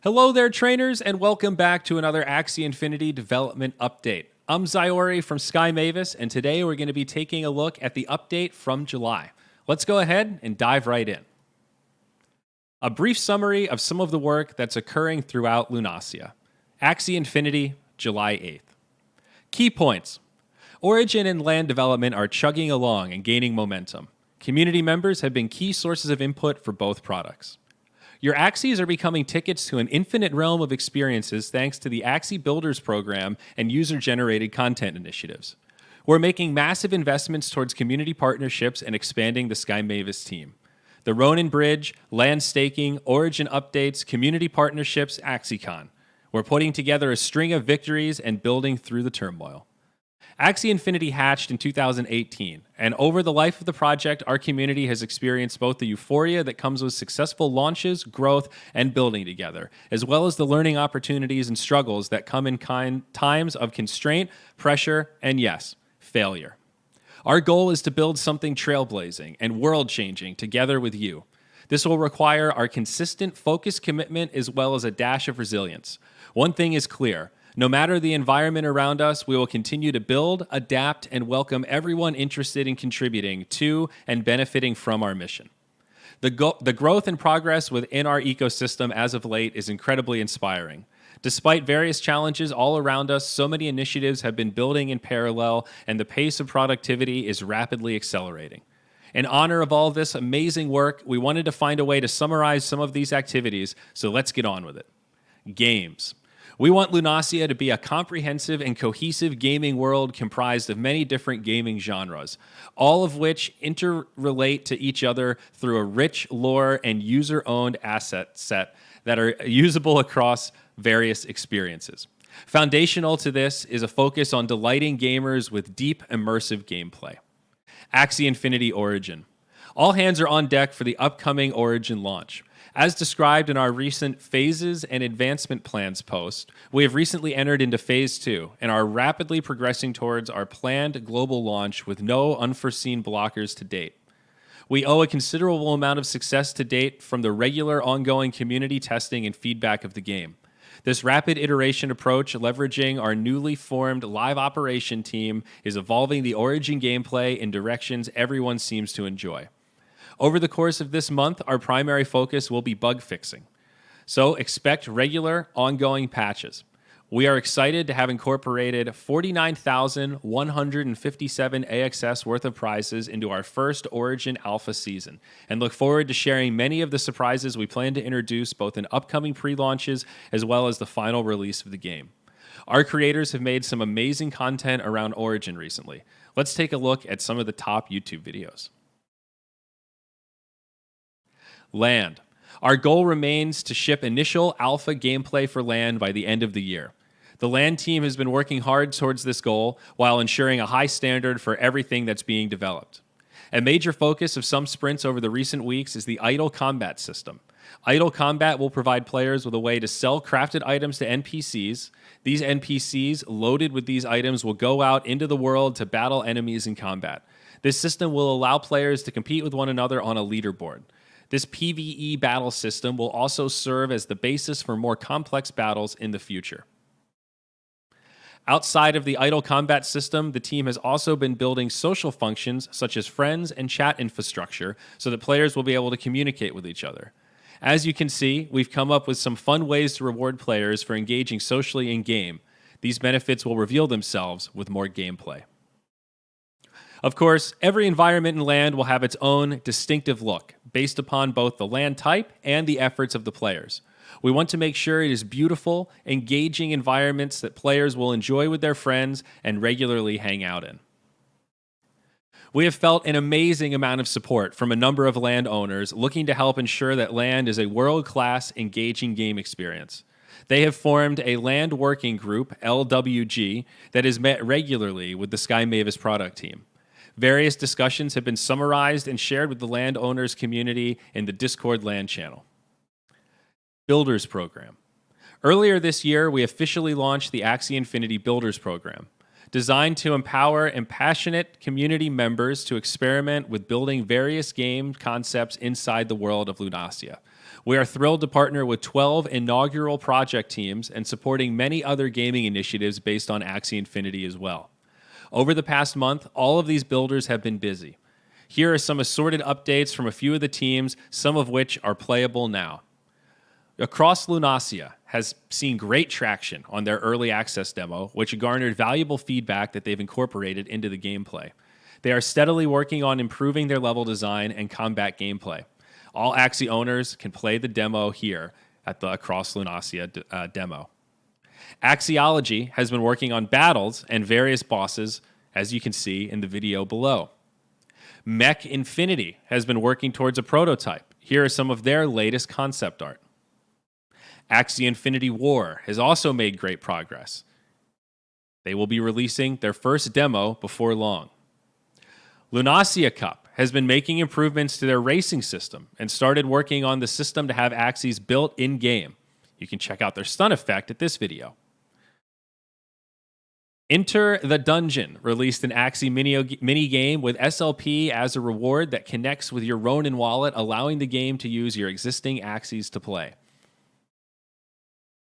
Hello there, trainers, and welcome back to another Axie Infinity development update. I'm Zyori from Sky Mavis, and today we're going to be taking a look at the update from July. Let's go ahead and dive right in. A brief summary of some of the work that's occurring throughout Lunacia. Axie Infinity, July 8th. Key points. Origin and land development are chugging along and gaining momentum. Community members have been key sources of input for both products. Your Axies are becoming tickets to an infinite realm of experiences thanks to the Axie Builders program and user-generated content initiatives. We're making massive investments towards community partnerships and expanding the Sky Mavis team. The Ronin Bridge, land staking, Origin updates, community partnerships, AxieCon. We're putting together a string of victories and building through the turmoil. Axie Infinity hatched in 2018, and over the life of the project, our community has experienced both the euphoria that comes with successful launches, growth, and building together, as well as the learning opportunities and struggles that come in times of constraint, pressure, and yes, failure. Our goal is to build something trailblazing and world-changing together with you. This will require our consistent, focused commitment as well as a dash of resilience. One thing is clear. No matter the environment around us, we will continue to build, adapt, and welcome everyone interested in contributing to and benefiting from our mission. The growth and progress within our ecosystem as of late is incredibly inspiring. Despite various challenges all around us, so many initiatives have been building in parallel, and the pace of productivity is rapidly accelerating. In honor of all this amazing work, we wanted to find a way to summarize some of these activities, so let's get on with it. Games. We want Lunacia to be a comprehensive and cohesive gaming world comprised of many different gaming genres, all of which interrelate to each other through a rich lore and user-owned asset set that are usable across various experiences. Foundational to this is a focus on delighting gamers with deep, immersive gameplay. Axie Infinity Origin. All hands are on deck for the upcoming Origin launch. As described in our recent Phases and Advancement Plans post, we have recently entered into Phase 2 and are rapidly progressing towards our planned global launch with no unforeseen blockers to date. We owe a considerable amount of success to date from the regular ongoing community testing and feedback of the game. This rapid iteration approach, leveraging our newly formed live operation team, is evolving the Origin gameplay in directions everyone seems to enjoy. Over the course of this month, our primary focus will be bug fixing. So expect regular, ongoing patches. We are excited to have incorporated 49,157 AXS worth of prizes into our first Origin Alpha season, and look forward to sharing many of the surprises we plan to introduce both in upcoming pre-launches as well as the final release of the game. Our creators have made some amazing content around Origin recently. Let's take a look at some of the top YouTube videos. Land. Our goal remains to ship initial alpha gameplay for Land by the end of the year. The Land team has been working hard towards this goal while ensuring a high standard for everything that's being developed. A major focus of some sprints over the recent weeks is the idle combat system. Idle combat will provide players with a way to sell crafted items to NPCs. These NPCs loaded with these items will go out into the world to battle enemies in combat. This system will allow players to compete with one another on a leaderboard. This PvE battle system will also serve as the basis for more complex battles in the future. Outside of the idle combat system, the team has also been building social functions such as friends and chat infrastructure so that players will be able to communicate with each other. As you can see, we've come up with some fun ways to reward players for engaging socially in-game. These benefits will reveal themselves with more gameplay. Of course, every environment in Land will have its own distinctive look, based upon both the land type and the efforts of the players. We want to make sure it is beautiful, engaging environments that players will enjoy with their friends and regularly hang out in. We have felt an amazing amount of support from a number of Land owners looking to help ensure that Land is a world-class, engaging game experience. They have formed a Land working group, LWG, that is met regularly with the Sky Mavis product team. Various discussions have been summarized and shared with the Land owners community in the Discord Land channel. Builders Program. Earlier this year, we officially launched the Axie Infinity Builders Program, designed to empower and passionate community members to experiment with building various game concepts inside the world of Lunacia. We are thrilled to partner with 12 inaugural project teams and supporting many other gaming initiatives based on Axie Infinity as well. Over the past month, all of these builders have been busy. Here are some assorted updates from a few of the teams, some of which are playable now. Across Lunasia has seen great traction on their early access demo, which garnered valuable feedback that they've incorporated into the gameplay. They are steadily working on improving their level design and combat gameplay. All Axie owners can play the demo here at the Across Lunasia demo. Axiology has been working on battles and various bosses, as you can see in the video below. Mech Infinity has been working towards a prototype. Here are some of their latest concept art. Axie Infinity War has also made great progress. They will be releasing their first demo before long. Lunasia Cup has been making improvements to their racing system and started working on the system to have Axies built in-game. You can check out their stun effect at this video. Enter the Dungeon released an Axie mini game with SLP as a reward that connects with your Ronin wallet, allowing the game to use your existing Axies to play.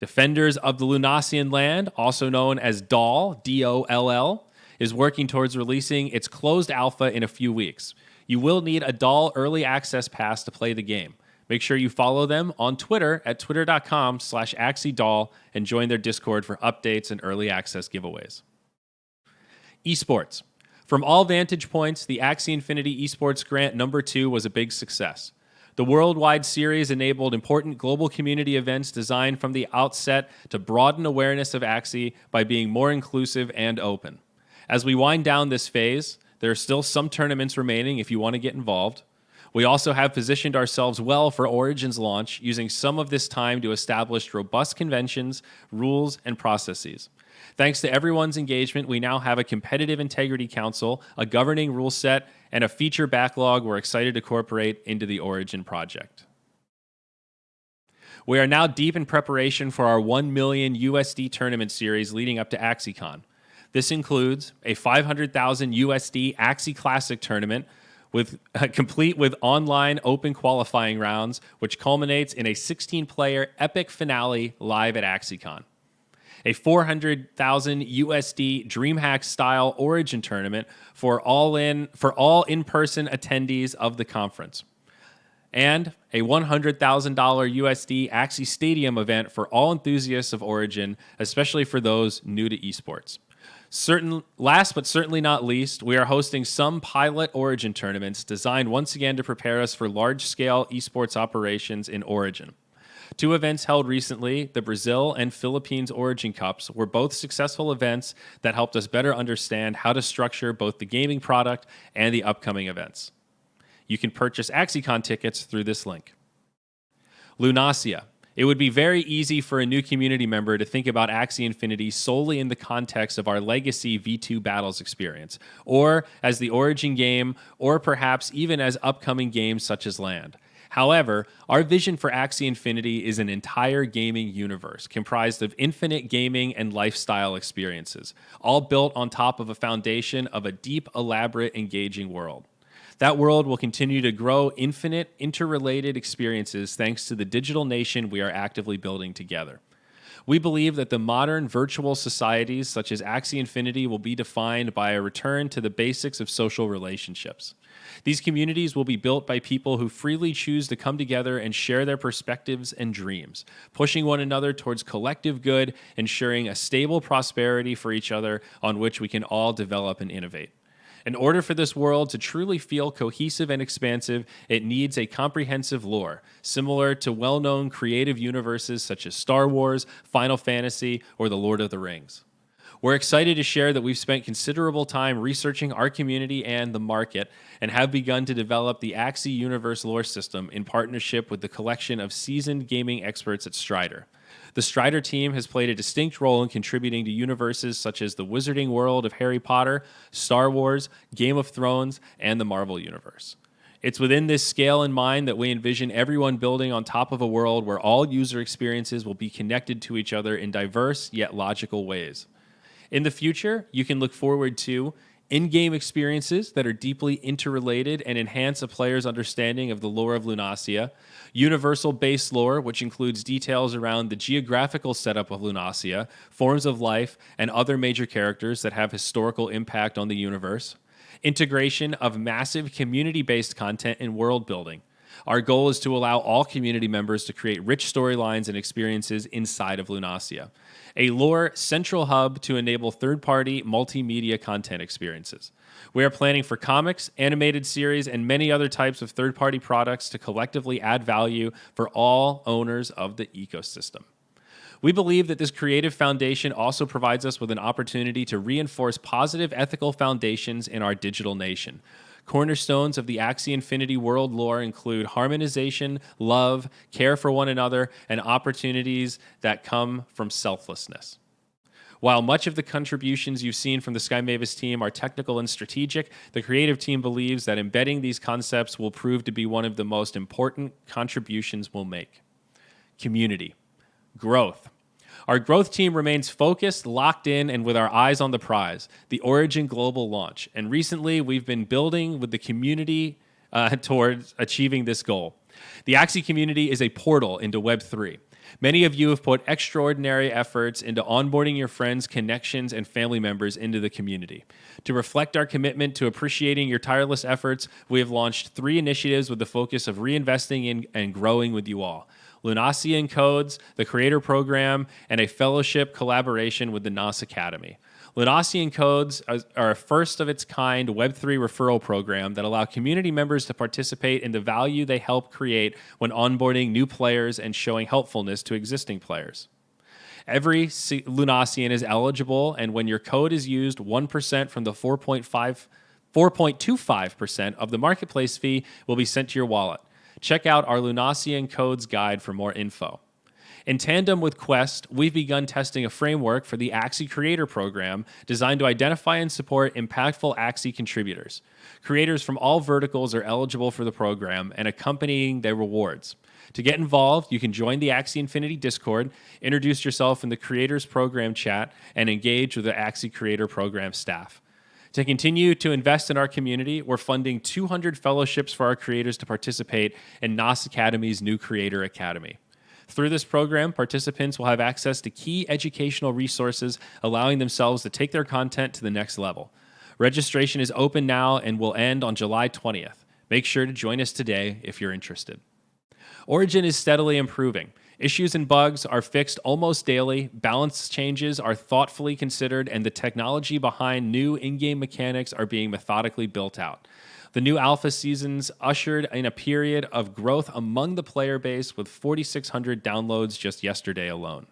Defenders of the Lunasian Land, also known as DOLL, D-O-L-L, is working towards releasing its closed alpha in a few weeks. You will need a DOLL early access pass to play the game. Make sure you follow them on Twitter at twitter.com/AxieDoll and join their Discord for updates and early access giveaways. Esports. From all vantage points, the Axie Infinity Esports Grant number 2 was a big success. The worldwide series enabled important global community events designed from the outset to broaden awareness of Axie by being more inclusive and open. As we wind down this phase, there are still some tournaments remaining if you want to get involved. We also have positioned ourselves well for Origin's launch, using some of this time to establish robust conventions, rules, and processes. Thanks to everyone's engagement, we now have a competitive integrity council, a governing rule set, and a feature backlog we're excited to incorporate into the Origin project. We are now deep in preparation for our 1 million USD tournament series leading up to AxieCon. This includes a 500,000 USD Axie Classic tournament complete with online open qualifying rounds, which culminates in a 16-player epic finale live at AxieCon. A 400,000 USD DreamHack style Origin tournament for all in-person attendees of the conference. And a $100,000 USD Axie Stadium event for all enthusiasts of Origin, especially for those new to esports. Last but certainly not least, we are hosting some pilot Origin tournaments designed once again to prepare us for large-scale esports operations in Origin. 2 events held recently, the Brazil and Philippines Origin Cups, were both successful events that helped us better understand how to structure both the gaming product and the upcoming events. You can purchase AxieCon tickets through this link. Lunasia. It would be very easy for a new community member to think about Axie Infinity solely in the context of our legacy V2 Battles experience, or as the Origin game, or perhaps even as upcoming games such as Land. However, our vision for Axie Infinity is an entire gaming universe comprised of infinite gaming and lifestyle experiences, all built on top of a foundation of a deep, elaborate, engaging world. That world will continue to grow infinite, interrelated experiences thanks to the digital nation we are actively building together. We believe that the modern virtual societies such as Axie Infinity will be defined by a return to the basics of social relationships. These communities will be built by people who freely choose to come together and share their perspectives and dreams, pushing one another towards collective good, ensuring a stable prosperity for each other on which we can all develop and innovate. In order for this world to truly feel cohesive and expansive, it needs a comprehensive lore, similar to well-known creative universes such as Star Wars, Final Fantasy, or The Lord of the Rings. We're excited to share that we've spent considerable time researching our community and the market, and have begun to develop the Axie Universe lore system in partnership with the collection of seasoned gaming experts at Strider. The Strider team has played a distinct role in contributing to universes such as the Wizarding World of Harry Potter, Star Wars, Game of Thrones, and the Marvel Universe. It's within this scale in mind that we envision everyone building on top of a world where all user experiences will be connected to each other in diverse yet logical ways. In the future, you can look forward to in-game experiences that are deeply interrelated and enhance a player's understanding of the lore of Lunacia, universal base lore, which includes details around the geographical setup of Lunacia, forms of life, and other major characters that have historical impact on the universe, integration of massive community-based content and world building. Our goal is to allow all community members to create rich storylines and experiences inside of Lunacia. A lore central hub to enable third-party multimedia content experiences. We are planning for comics, animated series, and many other types of third-party products to collectively add value for all owners of the ecosystem. We believe that this creative foundation also provides us with an opportunity to reinforce positive ethical foundations in our digital nation. Cornerstones of the Axie Infinity world lore include harmonization, love, care for one another, and opportunities that come from selflessness. While much of the contributions you've seen from the Sky Mavis team are technical and strategic, the creative team believes that embedding these concepts will prove to be one of the most important contributions we'll make. Community. Growth. Our growth team remains focused, locked in, and with our eyes on the prize, the Origin global launch. And recently, we've been building with the community towards achieving this goal. The Axie community is a portal into Web3. Many of you have put extraordinary efforts into onboarding your friends, connections, and family members into the community. To reflect our commitment to appreciating your tireless efforts, we have launched 3 initiatives with the focus of reinvesting in and growing with you all. Lunacia Codes, the Creator Program, and a fellowship collaboration with the NAS Academy. Lunacia Codes are a first-of-its-kind Web3 referral program that allow community members to participate in the value they help create when onboarding new players and showing helpfulness to existing players. Every Lunacian is eligible, and when your code is used, 1% from the 4.25% of the marketplace fee will be sent to your wallet. Check out our Lunacia Codes guide for more info. In tandem with Quest, we've begun testing a framework for the Axie Creator Program designed to identify and support impactful Axie contributors. Creators from all verticals are eligible for the program and accompanying their rewards. To get involved, you can join the Axie Infinity Discord, introduce yourself in the Creators Program chat, and engage with the Axie Creator Program staff. To continue to invest in our community, we're funding 200 fellowships for our creators to participate in NAS Academy's new Creator Academy. Through this program, participants will have access to key educational resources, allowing themselves to take their content to the next level. Registration is open now and will end on July 20th. Make sure to join us today if you're interested. Origin is steadily improving. Issues and bugs are fixed almost daily, balance changes are thoughtfully considered, and the technology behind new in-game mechanics are being methodically built out. The new alpha seasons ushered in a period of growth among the player base with 4,600 downloads just yesterday alone.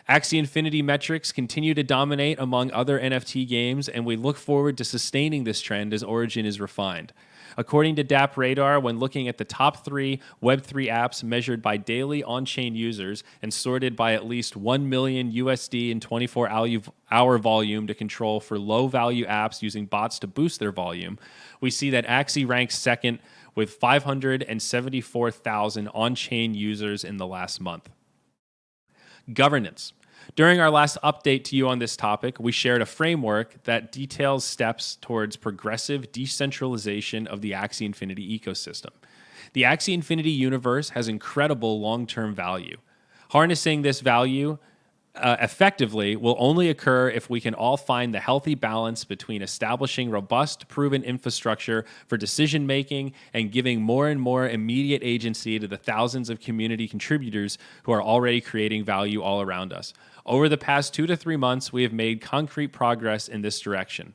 Axie Infinity metrics continue to dominate among other NFT games, and we look forward to sustaining this trend as Origin is refined. According to DApp Radar, when looking at the top 3 Web3 apps measured by daily on-chain users and sorted by at least 1 million USD in 24-hour volume to control for low-value apps using bots to boost their volume, we see that Axie ranks second with 574,000 on-chain users in the last month. Governance. During our last update to you on this topic, we shared a framework that details steps towards progressive decentralization of the Axie Infinity ecosystem. The Axie Infinity universe has incredible long-term value. Harnessing this value effectively will only occur if we can all find the healthy balance between establishing robust, proven infrastructure for decision-making and giving more and more immediate agency to the thousands of community contributors who are already creating value all around us. Over the past 2 to 3 months, we have made concrete progress in this direction.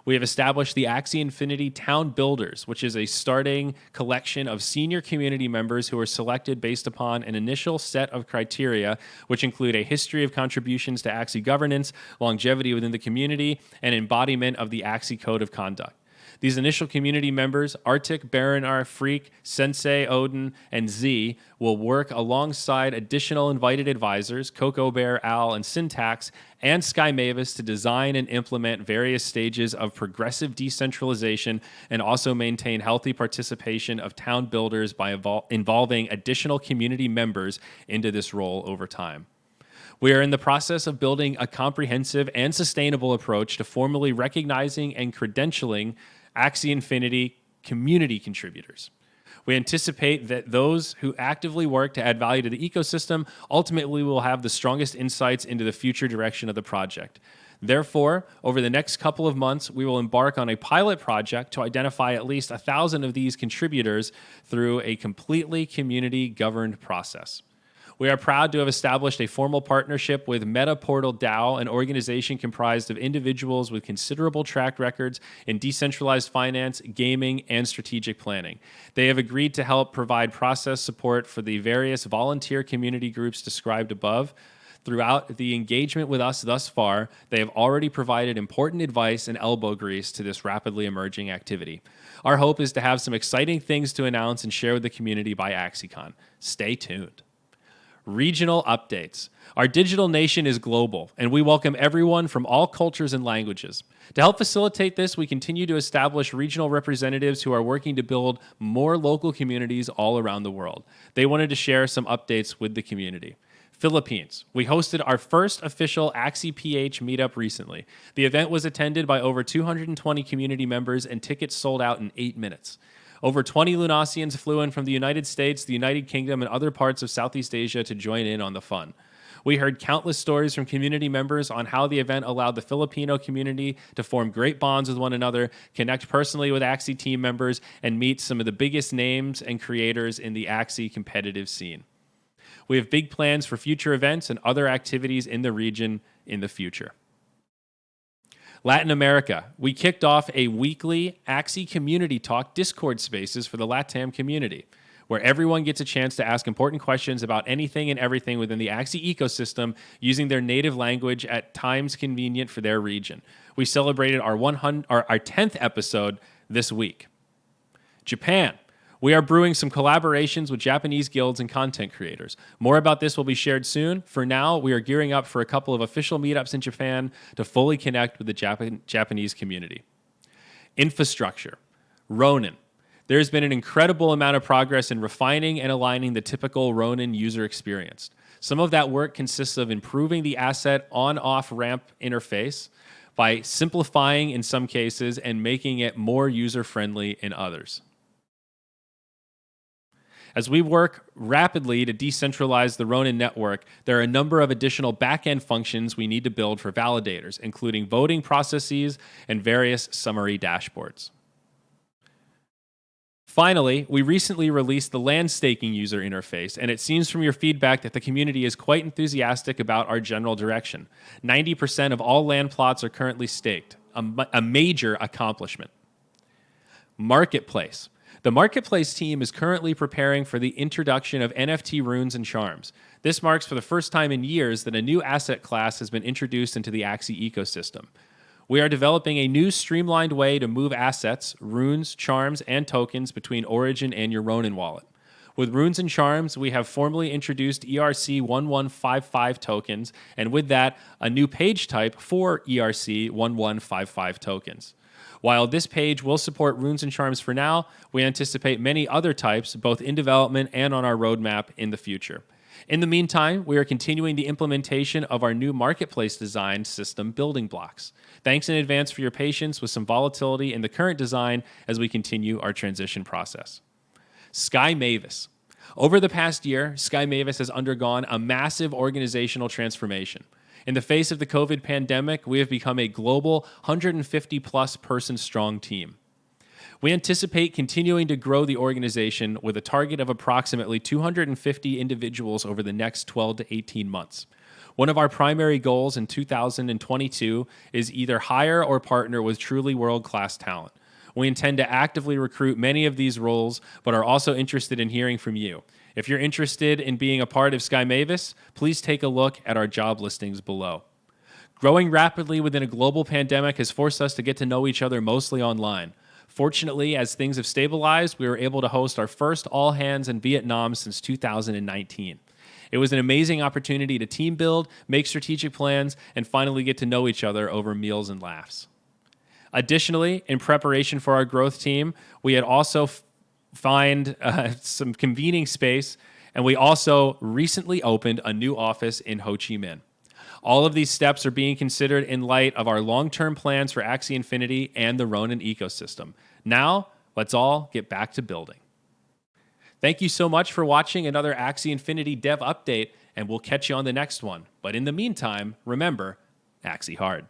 We have established the Axie Infinity Town Builders, which is a starting collection of senior community members who are selected based upon an initial set of criteria, which include a history of contributions to Axie governance, longevity within the community, and embodiment of the Axie Code of Conduct. These initial community members, Arctic, Baranar, Freak, Sensei, Odin, and Z, will work alongside additional invited advisors, Coco Bear, Al, and Syntax, and Sky Mavis to design and implement various stages of progressive decentralization and also maintain healthy participation of town builders by involving additional community members into this role over time. We are in the process of building a comprehensive and sustainable approach to formally recognizing and credentialing Axie Infinity community contributors. We anticipate that those who actively work to add value to the ecosystem ultimately will have the strongest insights into the future direction of the project. Therefore, over the next couple of months, we will embark on a pilot project to identify at least 1,000 of these contributors through a completely community-governed process. We are proud to have established a formal partnership with Meta Portal DAO, an organization comprised of individuals with considerable track records in decentralized finance, gaming, and strategic planning. They have agreed to help provide process support for the various volunteer community groups described above. Throughout the engagement with us thus far, they have already provided important advice and elbow grease to this rapidly emerging activity. Our hope is to have some exciting things to announce and share with the community by AxieCon. Stay tuned. Regional updates. Our digital nation is global, and we welcome everyone from all cultures and languages. To help facilitate this, we continue to establish regional representatives who are working to build more local communities all around the world. They wanted to share some updates with the community. Philippines. We hosted our first official Axie PH meetup recently. The event was attended by over 220 community members, and tickets sold out in 8 minutes. Over 20 Lunasians flew in from the United States, the United Kingdom, and other parts of Southeast Asia to join in on the fun. We heard countless stories from community members on how the event allowed the Filipino community to form great bonds with one another, connect personally with Axie team members, and meet some of the biggest names and creators in the Axie competitive scene. We have big plans for future events and other activities in the region in the future. Latin America. We kicked off a weekly Axie Community Talk Discord spaces for the LATAM community, where everyone gets a chance to ask important questions about anything and everything within the Axie ecosystem using their native language at times convenient for their region. We celebrated our 10th episode this week. Japan. We are brewing some collaborations with Japanese guilds and content creators. More about this will be shared soon. For now, we are gearing up for a couple of official meetups in Japan to fully connect with the Japanese community. Infrastructure. Ronin. There's been an incredible amount of progress in refining and aligning the typical Ronin user experience. Some of that work consists of improving the asset on-off ramp interface by simplifying in some cases and making it more user-friendly in others. As we work rapidly to decentralize the Ronin network, there are a number of additional back-end functions we need to build for validators, including voting processes and various summary dashboards. Finally, we recently released the land staking user interface, and it seems from your feedback that the community is quite enthusiastic about our general direction. 90% of all land plots are currently staked, a major accomplishment. Marketplace. The Marketplace team is currently preparing for the introduction of NFT runes and charms. This marks for the first time in years that a new asset class has been introduced into the Axie ecosystem. We are developing a new streamlined way to move assets, runes, charms, and tokens between Origin and your Ronin wallet. With runes and charms, we have formally introduced ERC1155 tokens, and with that, a new page type for ERC1155 tokens. While this page will support runes and charms for now, we anticipate many other types, both in development and on our roadmap in the future. In the meantime, we are continuing the implementation of our new marketplace design system building blocks. Thanks in advance for your patience with some volatility in the current design as we continue our transition process. Sky Mavis. Over the past year, Sky Mavis has undergone a massive organizational transformation. In the face of the COVID pandemic, we have become a global 150-plus person strong team. We anticipate continuing to grow the organization with a target of approximately 250 individuals over the next 12 to 18 months. One of our primary goals in 2022 is either hire or partner with truly world-class talent. We intend to actively recruit many of these roles, but are also interested in hearing from you. If you're interested in being a part of Sky Mavis, please take a look at our job listings below. Growing rapidly within a global pandemic has forced us to get to know each other mostly online. Fortunately, as things have stabilized, we were able to host our first all hands in Vietnam since 2019. It was an amazing opportunity to team build, make strategic plans, and finally get to know each other over meals and laughs. Additionally, in preparation for our growth team, we had also find some convening space And we also recently opened a new office in Ho Chi Minh. All of these steps are being considered in light of our long-term plans for Axie Infinity and the Ronin ecosystem. Now, let's all get back to building. Thank you so much for watching another Axie Infinity dev update, and we'll catch you on the next one. But in the meantime, remember, Axie hard.